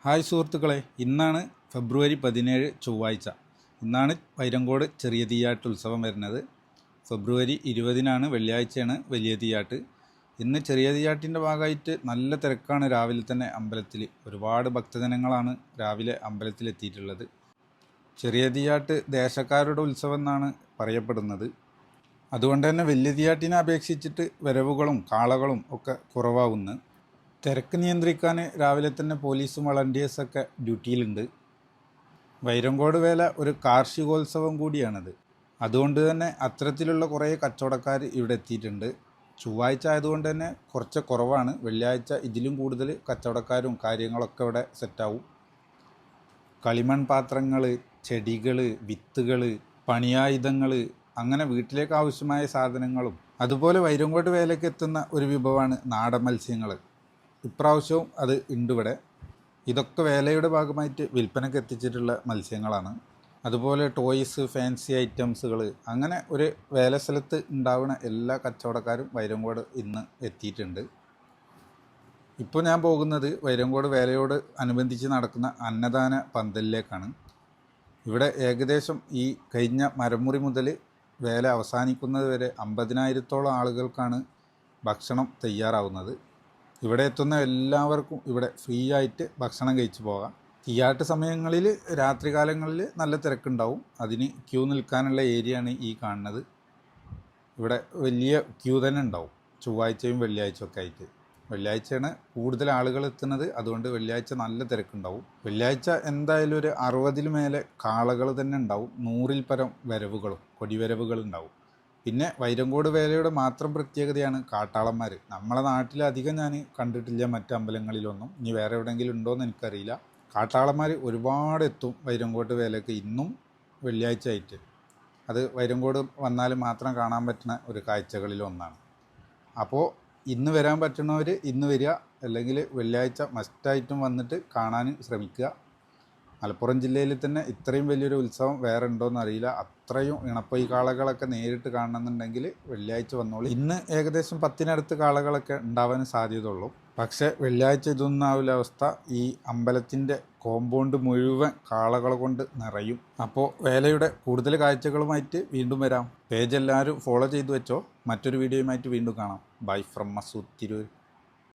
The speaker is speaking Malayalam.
ഹായ് സുഹൃത്തുക്കളെ, ഇന്നാണ് ഫെബ്രുവരി 17 ചൊവ്വാഴ്ച. ഇന്നാണ് വൈരങ്കോട് ചെറിയ തീയാട്ട് ഉത്സവം വരുന്നത്. ഫെബ്രുവരി 20-നാണ് വെള്ളിയാഴ്ചയാണ് വലിയ തീയാട്ട്. ഇന്ന് ചെറിയ തീയാട്ടിൻ്റെ ഭാഗമായിട്ട് നല്ല തിരക്കാണ് രാവിലെ തന്നെ അമ്പലത്തിൽ. ഒരുപാട് ഭക്തജനങ്ങളാണ് രാവിലെ അമ്പലത്തിലെത്തിയിട്ടുള്ളത്. ചെറിയ തീയാട്ട് ദേശക്കാരുടെ ഉത്സവം എന്നാണ് പറയപ്പെടുന്നത്. അതുകൊണ്ട് തന്നെ വലിയ തീയാട്ടിനെ അപേക്ഷിച്ചിട്ട് വരവുകളും കാളകളും ഒക്കെ കുറവാകുന്നു. തിരക്ക് നിയന്ത്രിക്കാൻ രാവിലെ തന്നെ പോലീസും വളണ്ടിയേഴ്സൊക്കെ ഡ്യൂട്ടിയിലുണ്ട്. വൈരങ്കോട് വേല ഒരു കാർഷികോത്സവം കൂടിയാണത്. അതുകൊണ്ട് തന്നെ അത്തരത്തിലുള്ള കുറേ കച്ചവടക്കാർ ഇവിടെ എത്തിയിട്ടുണ്ട്. ചൊവ്വാഴ്ച ആയതുകൊണ്ട് തന്നെ കുറച്ച് കുറവാണ്. വെള്ളിയാഴ്ച ഇതിലും കൂടുതൽ കച്ചവടക്കാരും കാര്യങ്ങളൊക്കെ ഇവിടെ സെറ്റാവും. കളിമൺ പാത്രങ്ങൾ, ചെടികൾ, വിത്തുകൾ, പണിയായുധങ്ങൾ, അങ്ങനെ വീട്ടിലേക്ക് ആവശ്യമായ സാധനങ്ങളും അതുപോലെ വൈരങ്കോട് വേലയ്ക്ക് എത്തുന്ന ഒരു വിഭവമാണ് നാടൻ മത്സ്യങ്ങൾ. ഇപ്രാവശ്യവും അത് ഉണ്ട് ഇവിടെ. ഇതൊക്കെ വേലയുടെ ഭാഗമായിട്ട് വിൽപ്പനയ്ക്ക് എത്തിച്ചിട്ടുള്ള മത്സ്യങ്ങളാണ്. അതുപോലെ ടോയ്സ്, ഫാൻസി ഐറ്റംസുകൾ, അങ്ങനെ ഒരു വേല സ്ഥലത്ത് ഉണ്ടാവുന്ന എല്ലാ കച്ചവടക്കാരും വൈരങ്കോട് ഇന്ന് എത്തിയിട്ടുണ്ട്. ഇപ്പോൾ ഞാൻ പോകുന്നത് വൈരങ്കോട് വേലയോട് അനുബന്ധിച്ച് നടക്കുന്ന അന്നദാന പന്തലിലേക്കാണ്. ഇവിടെ ഏകദേശം ഈ കഴിഞ്ഞ മരമുറി മുതൽ വേല അവസാനിക്കുന്നത് വരെ 50,000-ഓളം ആളുകൾക്കാണ് ഭക്ഷണം തയ്യാറാവുന്നത്. ഇവിടെ എത്തുന്ന എല്ലാവർക്കും ഇവിടെ ഫ്രീ ആയിട്ട് ഭക്ഷണം കഴിച്ചു പോകാം. തീയാട്ട് സമയങ്ങളിൽ രാത്രികാലങ്ങളിൽ നല്ല തിരക്കുണ്ടാവും. അതിന് ക്യൂ നിൽക്കാനുള്ള ഏരിയയാണ് ഈ കാണുന്നത്. ഇവിടെ വലിയ ക്യൂ തന്നെ ഉണ്ടാവും ചൊവ്വാഴ്ചയും വെള്ളിയാഴ്ചയൊക്കെ ആയിട്ട്. വെള്ളിയാഴ്ചയാണ് കൂടുതൽ ആളുകൾ എത്തുന്നത്. അതുകൊണ്ട് വെള്ളിയാഴ്ച നല്ല തിരക്കുണ്ടാവും. വെള്ളിയാഴ്ച എന്തായാലും ഒരു 60-ൽ മേലെ കാളകൾ തന്നെ ഉണ്ടാവും. 100-ൽ പരം വരവുകളും കൊടിവരവുകൾ ഉണ്ടാവും. പിന്നെ വൈരങ്കോട് വേലയുടെ മാത്രം പ്രത്യേകതയാണ് കാട്ടാളന്മാർ. നമ്മളെ നാട്ടിൽ അധികം ഞാൻ കണ്ടിട്ടില്ല മറ്റ് അമ്പലങ്ങളിലൊന്നും. ഇനി വേറെ എവിടെയെങ്കിലും ഉണ്ടോയെന്ന് എനിക്കറിയില്ല. കാട്ടാളന്മാർ ഒരുപാട് എത്തും വൈരങ്കോട് വേലയ്ക്ക് ഇന്നും വെള്ളിയാഴ്ച ആയിട്ട്. അത് വൈരങ്കോട് വന്നാൽ മാത്രം കാണാൻ പറ്റുന്ന ഒരു കാഴ്ചകളിലൊന്നാണ്. അപ്പോൾ ഇന്ന് വരാൻ പറ്റുന്നവർ ഇന്ന് വരിക, അല്ലെങ്കിൽ വെള്ളിയാഴ്ച മസ്റ്റായിട്ടും വന്നിട്ട് കാണാൻ ശ്രമിക്കുക. മലപ്പുറം ജില്ലയിൽ തന്നെ ഇത്രയും വലിയൊരു ഉത്സവം വേറെ ഉണ്ടോയെന്ന് അറിയില്ല. അത്രയും ഇണപ്പൊയ് കാളകളൊക്കെ നേരിട്ട് കാണണമെന്നുണ്ടെങ്കിൽ വെള്ളിയാഴ്ച വന്നോളൂ. ഇന്ന് ഏകദേശം 10-നടുത്ത് കാളകളൊക്കെ ഉണ്ടാവാൻ സാധ്യതയുള്ളൂ. പക്ഷേ വെള്ളിയാഴ്ച ഇതൊന്നും ആവില്ല അവസ്ഥ. ഈ അമ്പലത്തിൻ്റെ കോമ്പൗണ്ട് മുഴുവൻ കാളകൾ കൊണ്ട് നിറയും. അപ്പോൾ വേലയുടെ കൂടുതൽ കാഴ്ചകളുമായിട്ട് വീണ്ടും വരാം. പേജ് എല്ലാവരും ഫോളോ ചെയ്തു വെച്ചോ. മറ്റൊരു വീഡിയോയുമായിട്ട് വീണ്ടും കാണാം. Bye from Masood Tirur.